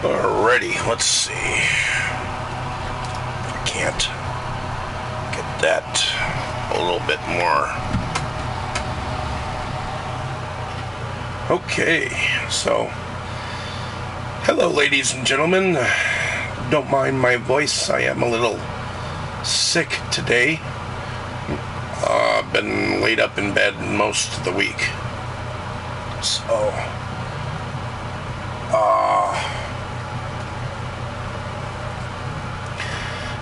Alrighty, let's see. I can't get that a little bit more. Okay, so hello ladies and gentlemen. Don't mind my voice, I am a little sick today. I've been laid up in bed most of the week. So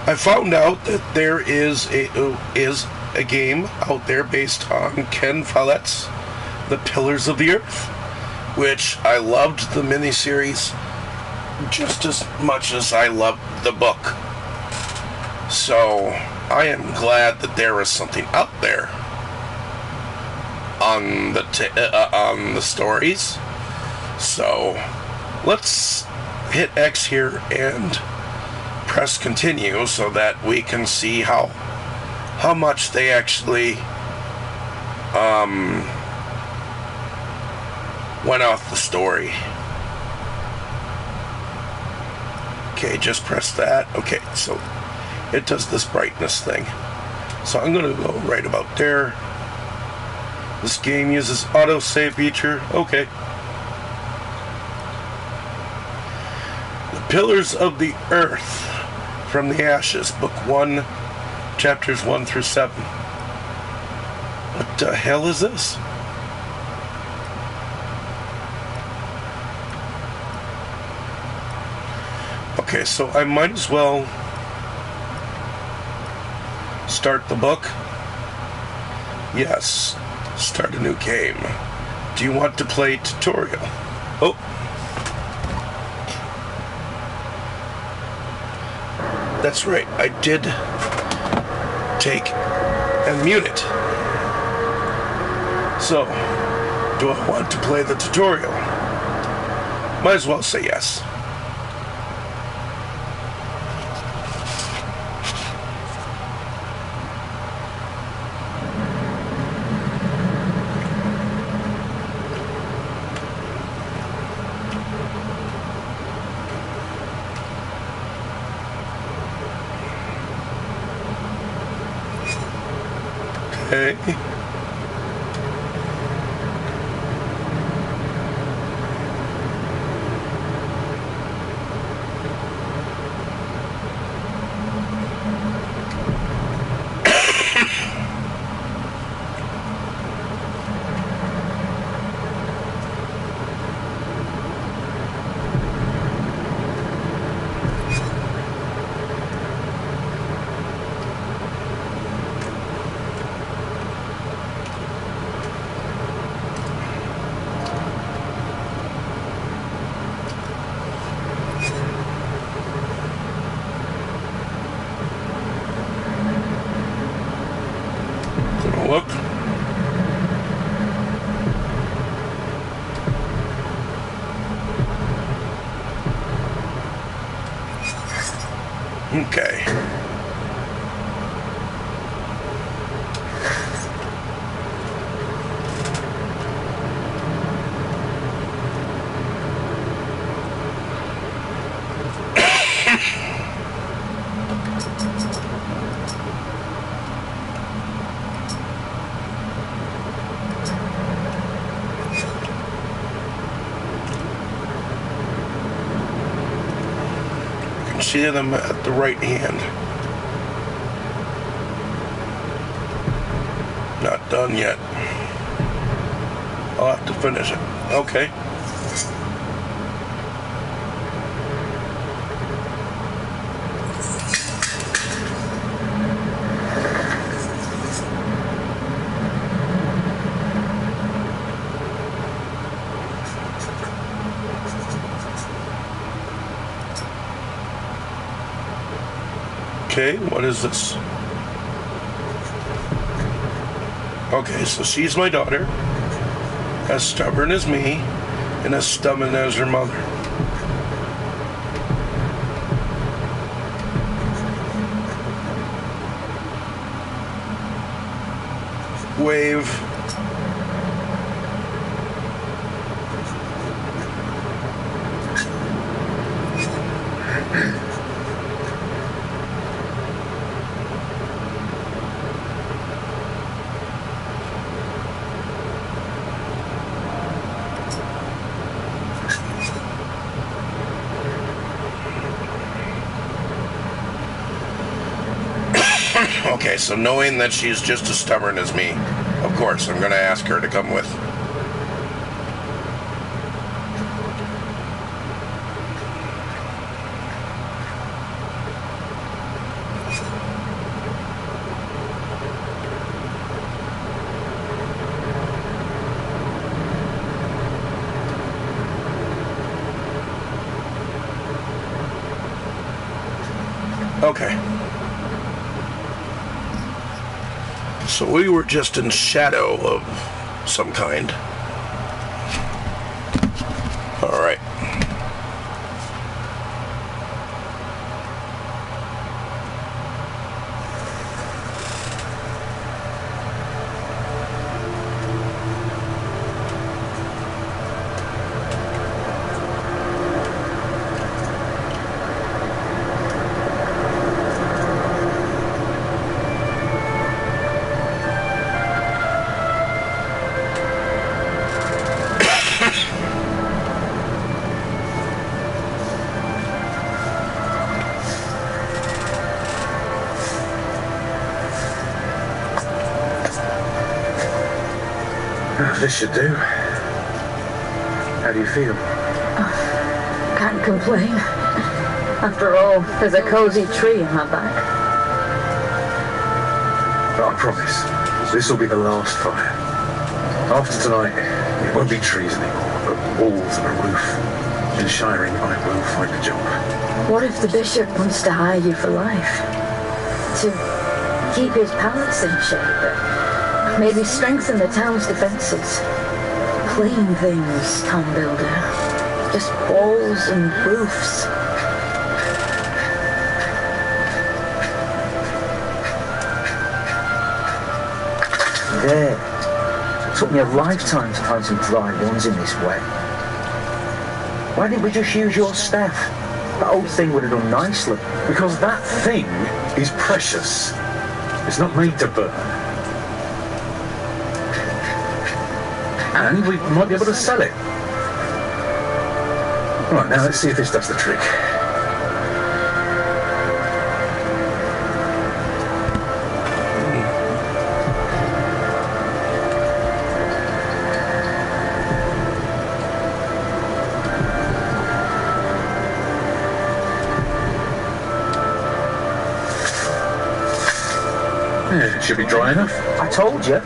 I found out that there is a game out there based on Ken Follett's The Pillars of the Earth, which I loved the miniseries just as much as I loved the book. So I am glad that there is something out there on the stories. So let's hit X here and press continue so that we can see how much they actually went off the story. Okay, just press that. Okay, so it does this brightness thing. So I'm going to go right about there. This game uses autosave feature. Okay. The Pillars of the Earth from the Ashes, Book 1, Chapters 1 through 7. What the hell is this? Okay, so I might as well start the book. Yes, start a new game. Do you want to play tutorial? Oh. That's right, I did take and mute it. So, do I want to play the tutorial? Might as well say yes. Okay. Look. Okay. See them at the right hand. Not done yet. I'll have to finish it. Okay. Okay, what is this? Okay, so she's my daughter, as stubborn as me, and as stubborn as her mother. Wave. Okay, so knowing that she's just as stubborn as me, of course, I'm going to ask her to come with. Okay. So we were just in shadow of some kind. All right. This should do. How do you feel? Oh, can't complain. After all, there's a cozy tree in my back. But I promise, this will be the last fire. After tonight, it won't be trees anymore, but walls and a roof. Ensuring I will find a job. What if the bishop wants to hire you for life? To keep his palace in shape? Maybe strengthen the town's defenses. Plain things, town builder. Just walls and roofs. There. It took me a lifetime to find some dry ones in this wet. Why didn't we just use your staff? That old thing would have done nicely. Because that thing is precious. It's not made to burn. And we might be able to sell it. Right, now let's see if this does the trick. Yeah, it should be dry enough. I told you.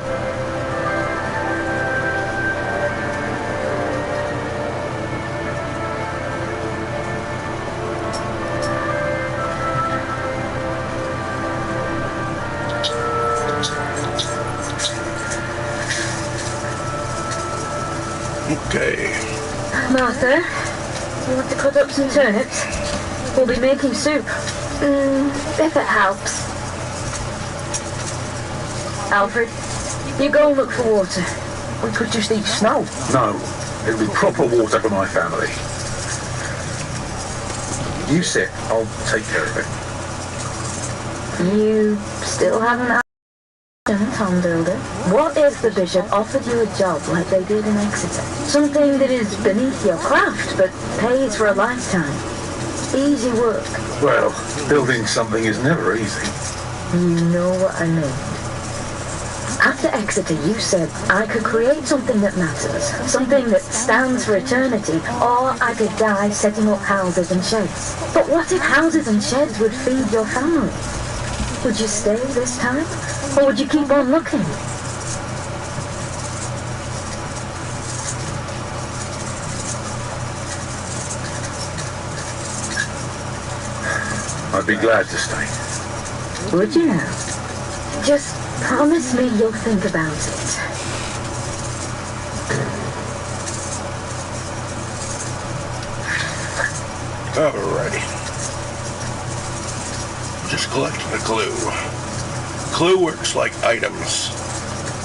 Okay. Martha, you want to cut up some turnips? We'll be making soup. If it helps. Alfred, you go and look for water. We could just eat snow. No, it'll be proper water for my family. You sit, I'll take care of it. You still haven't Tom Builder. What if the bishop offered you a job like they did in Exeter? Something that is beneath your craft, but pays for a lifetime. Easy work. Well, building something is never easy. You know what I mean. After Exeter, you said I could create something that matters, something that stands for eternity, or I could die setting up houses and sheds. But what if houses and sheds would feed your family? Would you stay this time? Or would you keep on looking? I'd be glad to stay. Would you now? Just promise me you'll think about it. Alrighty. Just collecting a clue. Clue works like items.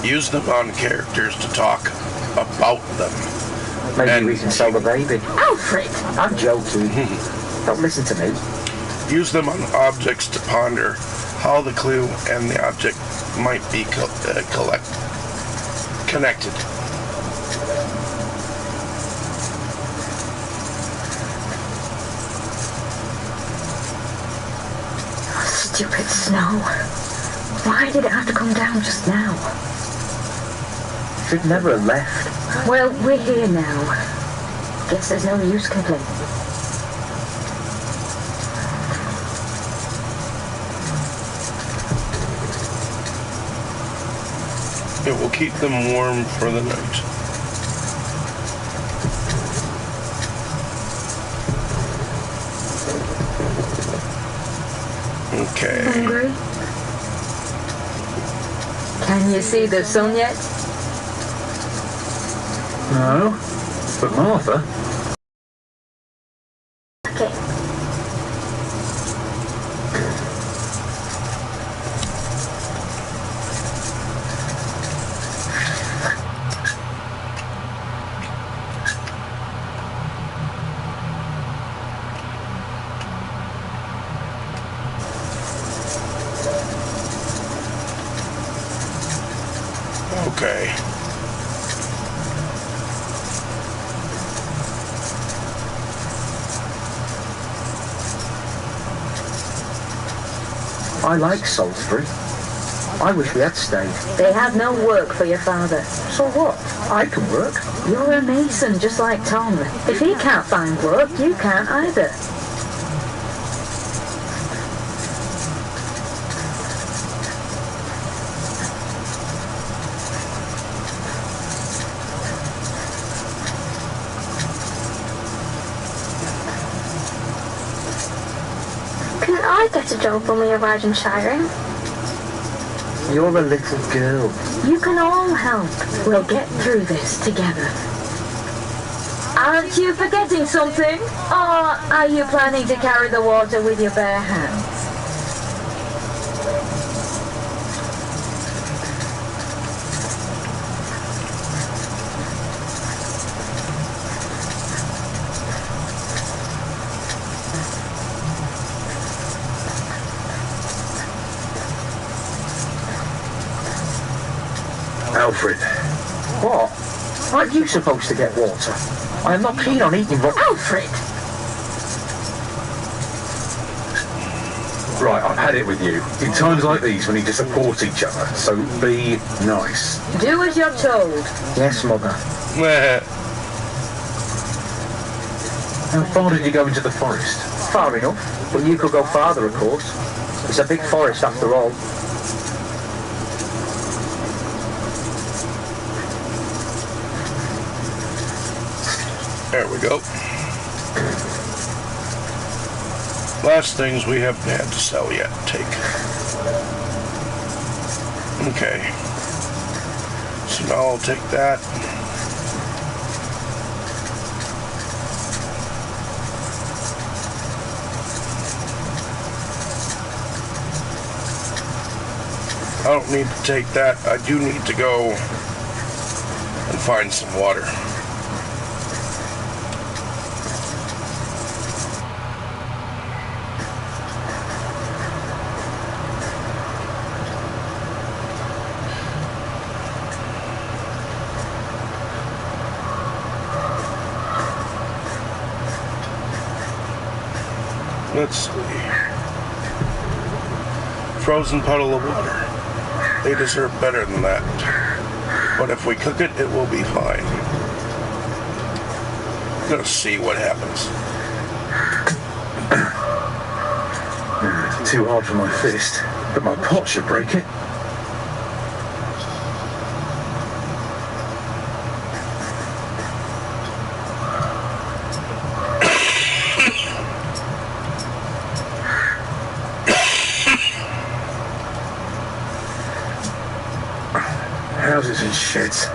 Use them on characters to talk about them. Maybe we can sell the baby. Alfred! I'm joking. Don't listen to me. Use them on objects to ponder how the clue and the object might be connected. Stupid snow. Why did it have to come down just now? Should never have left. Well, we're here now. Guess there's no use complaining. It will keep them warm for the night. Okay. Hungry? Can you see the sun yet? No, but Martha. Okay. Okay. I like Salisbury. I wish we had stayed. They have no work for your father. So what? I can work. You're a mason, just like Tom. If he can't find work, you can't either. Can I get a job when we arrive in Shiring? You're a little girl. You can all help. We'll get through this together. Aren't you forgetting something? Or are you planning to carry the water with your bare hands? Alfred. What? Aren't you supposed to get water? I am not keen on eating what... Alfred! Right, I've had it with you. In times like these, we need to support each other, so be nice. Do as you're told. Yes, Mother. How far did you go into the forest? Far enough, but you could go farther, of course. It's a big forest after all. There we go. Last things we haven't had to sell yet. Take. Okay. So now I'll take that. I don't need to take that. I do need to go and find some water. Let's see. Frozen puddle of water. They deserve better than that. But if we cook it, it will be fine. Let's see what happens. Too hard for my fist, but my pot should break it. Houses and sheds.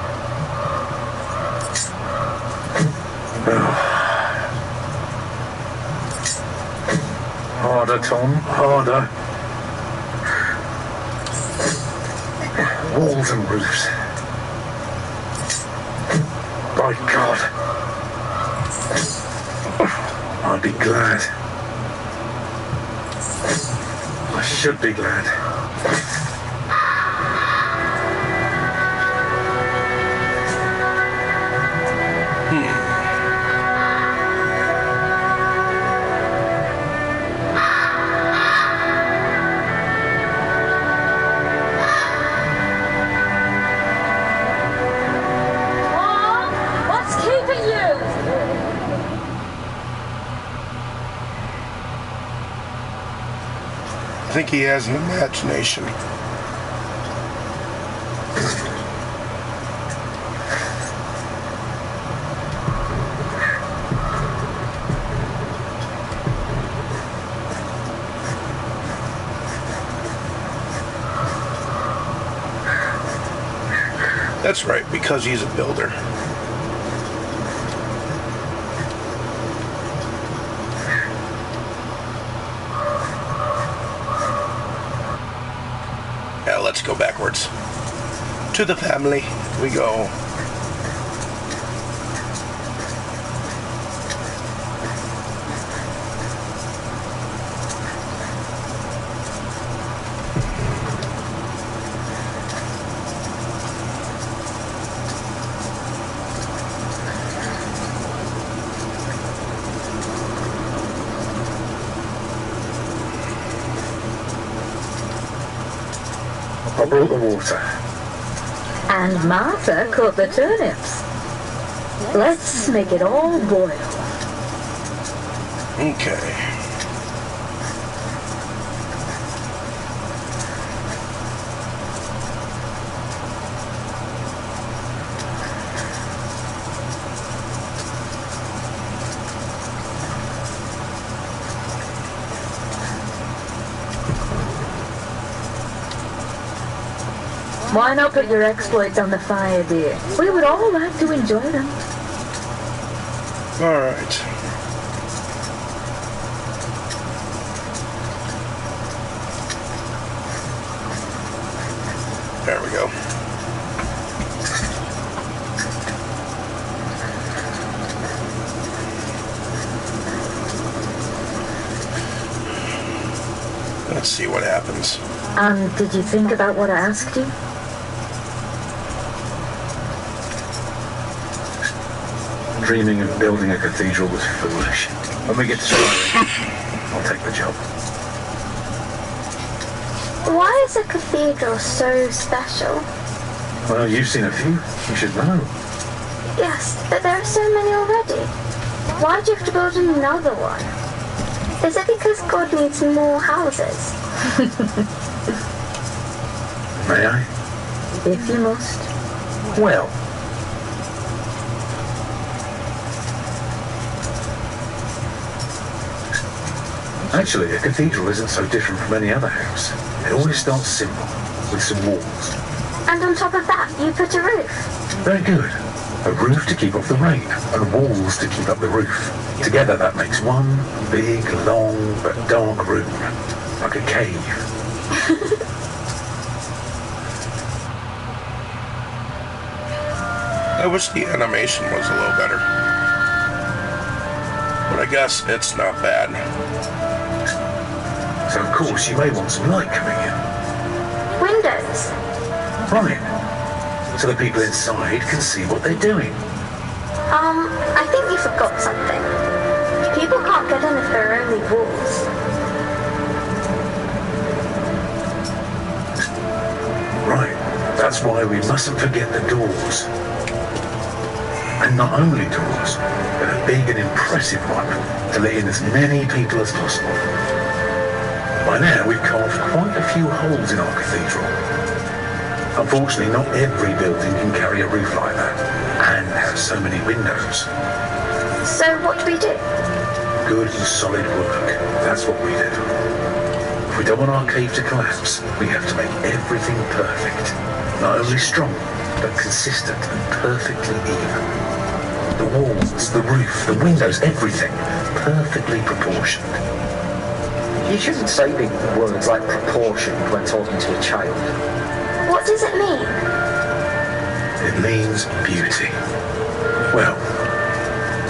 Harder, Tom, harder. Walls and roofs. By God. I'd be glad. I should be glad. I think he has an imagination. That's right, because he's a builder. Yeah, let's go backwards. To the family we go. I brought the water. And Martha cut the turnips. Let's make it all boil. Okay. Why not put your exploits on the fire, dear? We would all like to enjoy them. All right. There we go. Let's see what happens. Did you think about what I asked you? Dreaming of building a cathedral was foolish. When we get to Stirling, I'll take the job. Why is a cathedral so special? Well, you've seen a few. You should know. Yes, but there are so many already. Why do you have to build another one? Is it because God needs more houses? May I? If you must. Well, actually, a cathedral isn't so different from any other house. It always starts simple, with some walls. And on top of that, you put a roof. Very good. A roof to keep off the rain, and walls to keep up the roof. Together that makes one big, long, but dark room. Like a cave. I wish the animation was a little better. But I guess it's not bad. So of course you may want some light coming in. Windows. Right. So the people inside can see what they're doing. I think you forgot something. People can't get in if there are only walls. Right. That's why we mustn't forget the doors. And not only doors, but a big and impressive one to let in as many people as possible. By now we've carved quite a few holes in our cathedral. Unfortunately, not every building can carry a roof like that and have so many windows. So what do we do? Good and solid work. That's what we do. If we don't want our cave to collapse, we have to make everything perfect. Not only strong, but consistent and perfectly even. The walls, the roof, the windows, everything perfectly proportioned. You shouldn't say big words like proportioned when talking to a child. What does it mean? It means beauty. Well,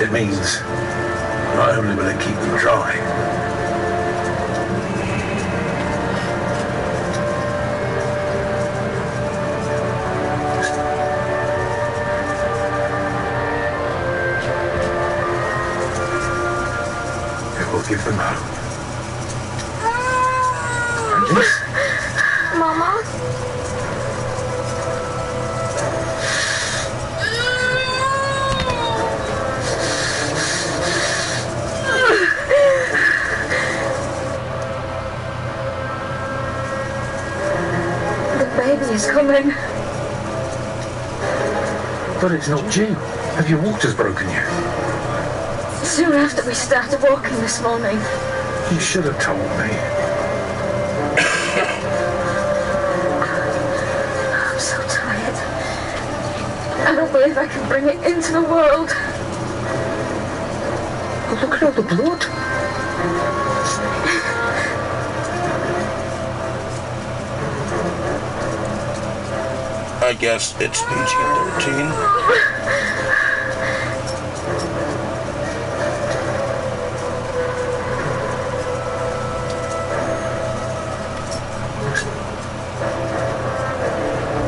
it means not only will it keep them dry, It will give them hope. And this? Mama? The baby is coming. But it's not due. Have your waters broken yet? Soon after we started walking this morning. You should have told me. I'm so tired. I don't believe I can bring it into the world. But look at all the blood. I guess it's PG-13.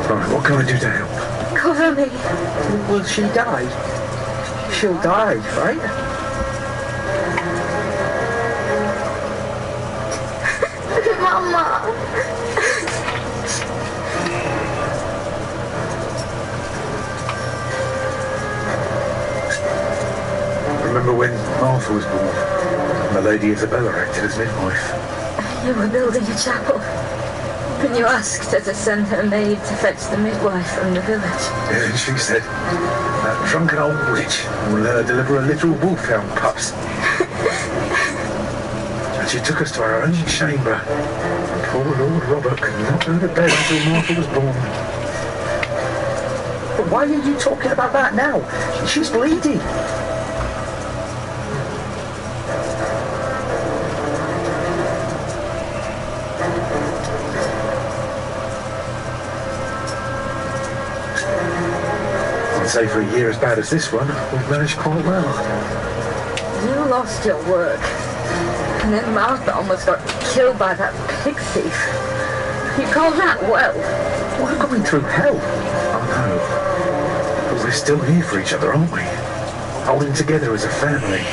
Right, what can I do to help? Cover me. Will she die? She'll die, right? Mama! Remember when Martha was born? My Lady Isabella acted as midwife. You were building a chapel. Then you asked her to send her maid to fetch the midwife from the village. Yeah, and she said, that drunken old witch will let her deliver a literal wolfhound pups. And she took us to our own chamber. And poor Lord Robert could not go to bed until Martha was born. But why are you talking about that now? She's bleeding. I'd say for a year as bad as this one, we've managed quite well. You lost your work. And then Martha almost got killed by that pig thief. You call that well? We're going through hell. I know. But we're still here for each other, aren't we? Holding together as a family.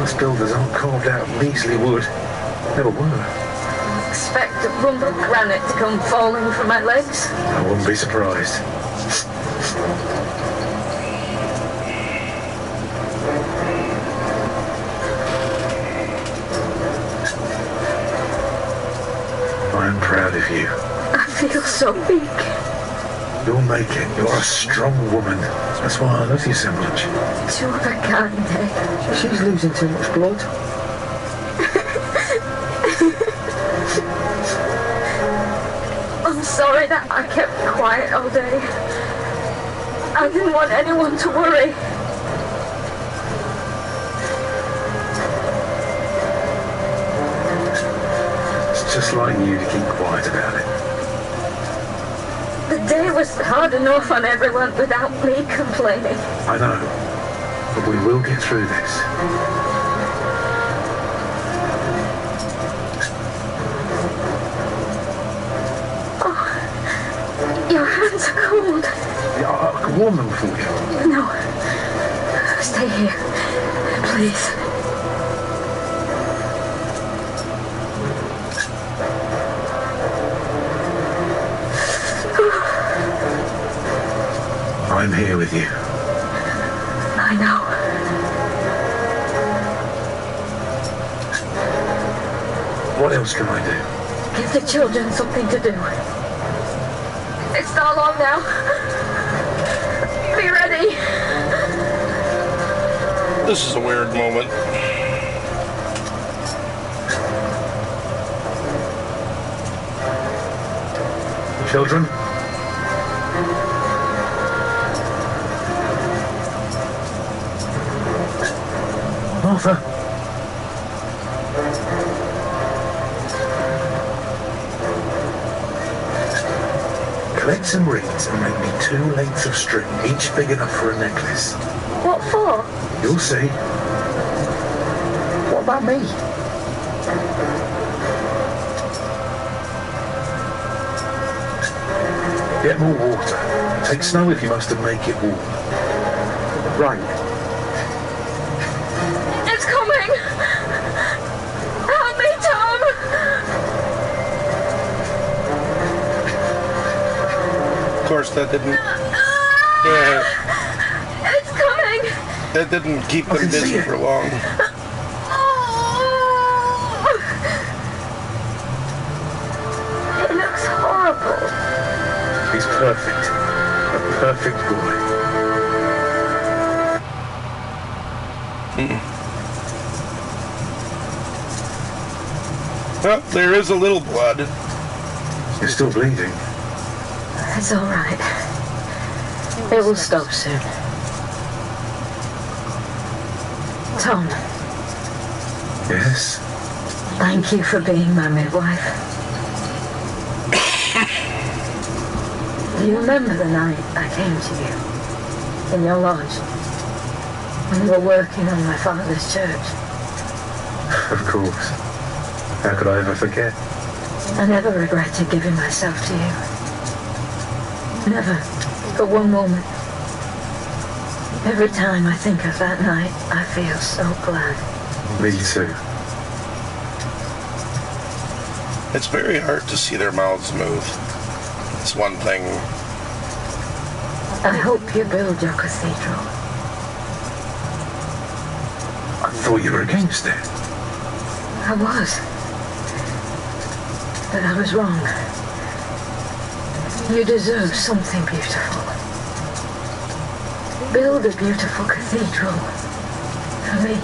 Us builders aren't carved out of measly wood. Never were. Expect a lump of granite to come falling from my legs? I wouldn't be surprised. I'm proud of you. I feel so weak. You'll make it. You're a strong woman. That's why I love you so much. Two of a kind, eh? She's losing too much blood. I'm sorry that I kept quiet all day. I didn't want anyone to worry. It's just like you to keep quiet about it. The day was hard enough on everyone without me complaining. I know. But we will get through this. Your hands are cold. Yeah, I can warm them for you. No. Stay here. Please. I'm here with you. I know. What else can I do? Give the children something to do. It's not long now. Be ready. This is a weird moment. Children? Martha? Collect some reeds and make me 2 lengths of string, each big enough for a necklace. What for? You'll see. What about me? Get more water. Take snow if you must and make it warm. Right. It's coming. that didn't. It's coming. That didn't keep them busy for long. It looks horrible. He's perfect. A perfect boy. Well, there is a little blood. You're still bleeding. It's all right. It will stop soon. Tom, Yes? thank you for being my midwife. Do you remember the night I came to you in your lodge when you were working on my father's church? Of course. How could I ever forget? I never regretted giving myself to you. Never, for one moment. Every time I think of that night, I feel so glad. Me too. It's very hard to see their mouths move. It's one thing. I hope you build your cathedral. I thought you were against it. I was. But I was wrong. You deserve something beautiful. Build a beautiful cathedral for me.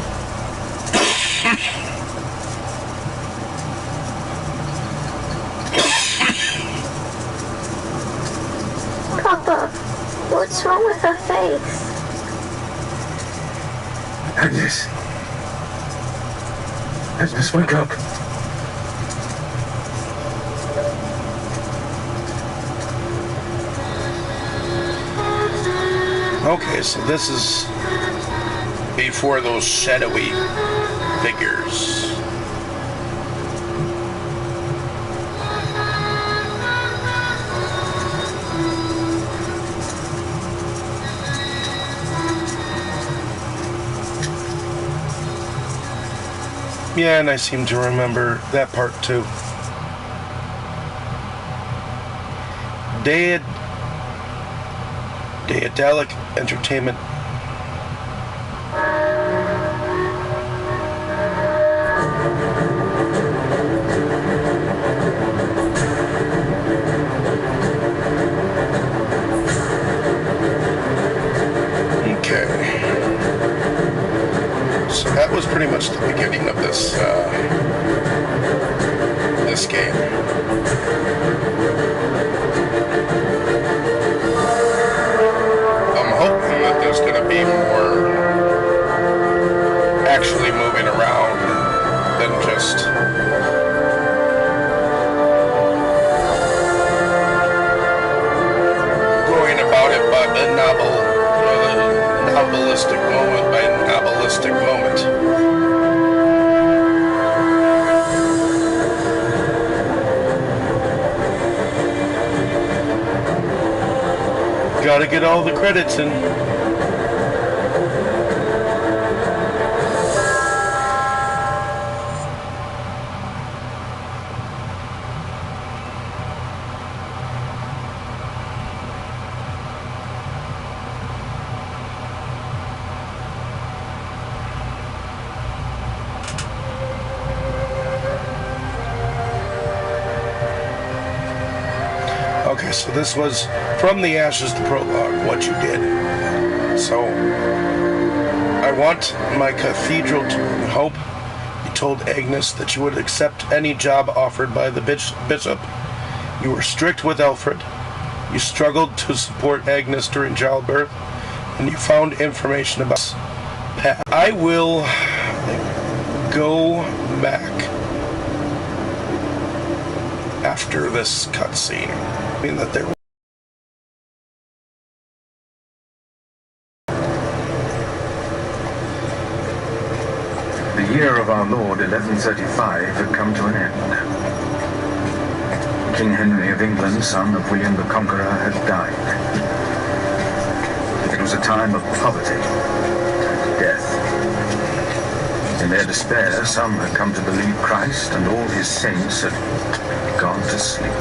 Papa, what's wrong with her face? Agnes. Agnes, wake up. Okay, so this is before those shadowy figures. Yeah, and I seem to remember that part too. Daedalic Entertainment. Okay. So that was pretty much the beginning of this this game. Hoping that there's going to be more actually moving around than just going about it by a novelistic moment by novelistic moment. Gotta get all the credits in. Okay, so this was From the Ashes, the prologue, what you did. So, I want my cathedral to hope. You told Agnes that you would accept any job offered by the bishop. You were strict with Alfred. You struggled to support Agnes during childbirth. And you found information about Pat. I will go back after this cutscene. I mean that there. The year of our Lord 1135 had come to an end. King Henry of England, son of William the Conqueror, had died. It was a time of poverty and death. In their despair, some had come to believe Christ and all his saints had gone to sleep.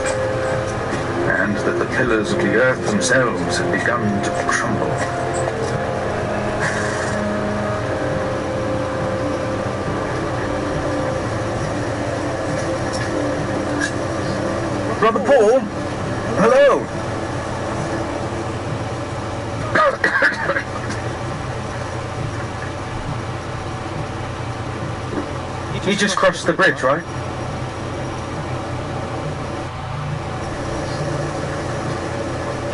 and that the pillars of the earth themselves had begun to crumble. Brother Paul? Hello! You just crossed the bridge, right?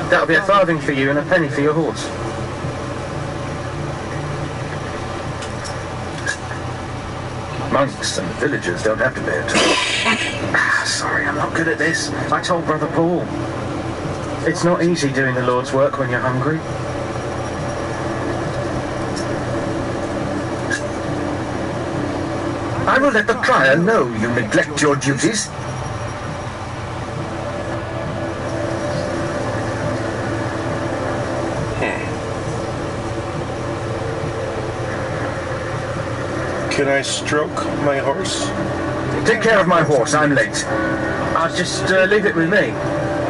That'll be a farthing for you and a penny for your horse. Monks and villagers don't have to pay a toll. Sorry, I'm not good at this. I told Brother Paul. It's not easy doing the Lord's work when you're hungry. I will let the prior know you neglect your duties. Can I stroke my horse? Take care of my horse, I'm late. I'll just leave it with me.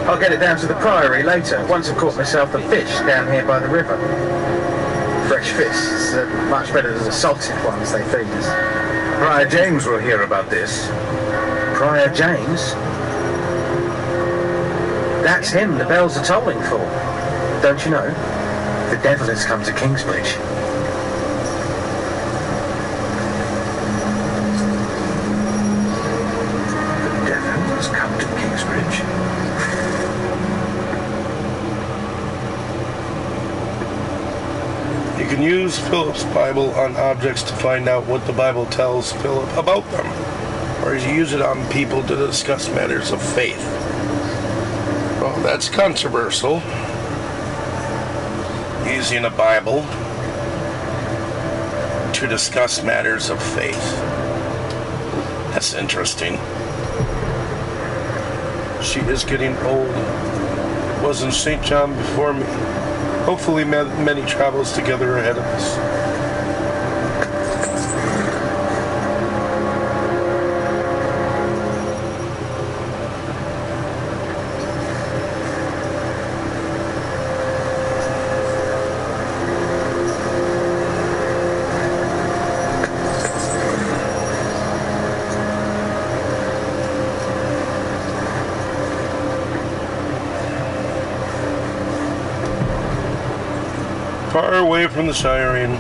I'll get it down to the priory later, once I've caught myself a fish down here by the river. Fresh fish is much better than the salted ones they feed us. Prior James will hear about this. Prior James? That's him the bells are tolling for. Don't you know? The devil has come to Kingsbridge. The devil has come to Kingsbridge. You can use Philip's Bible on objects to find out what the Bible tells Philip about them, or you use it on people to discuss matters of faith. Well, that's controversial. Using a Bible to discuss matters of faith. That's interesting. She is getting old. Wasn't St. John before me? Hopefully many travels together ahead of us. Far away from the siren.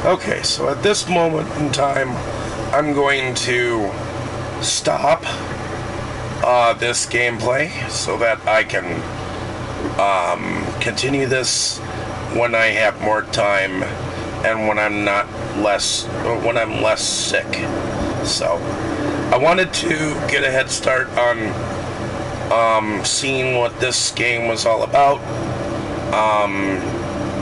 Okay, so at this moment in time, I'm going to stop this gameplay so that I can continue this when I have more time and when I'm less sick. So I wanted to get a head start on seeing what this game was all about.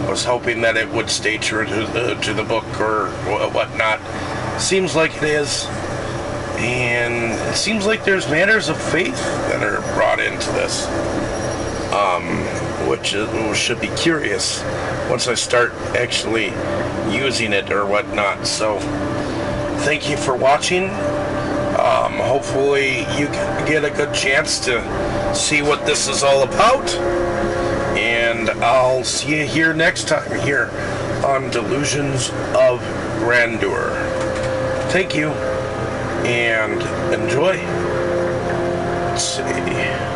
Was hoping that it would stay true to the book or whatnot. Seems like it is. And it seems like there's matters of faith that are brought into this. Which should be curious once I start actually using it or whatnot. So, thank you for watching. Hopefully you get a good chance to see what this is all about. And I'll see you here next time here on Delusions of Grandeur. Thank you and enjoy. Let's see.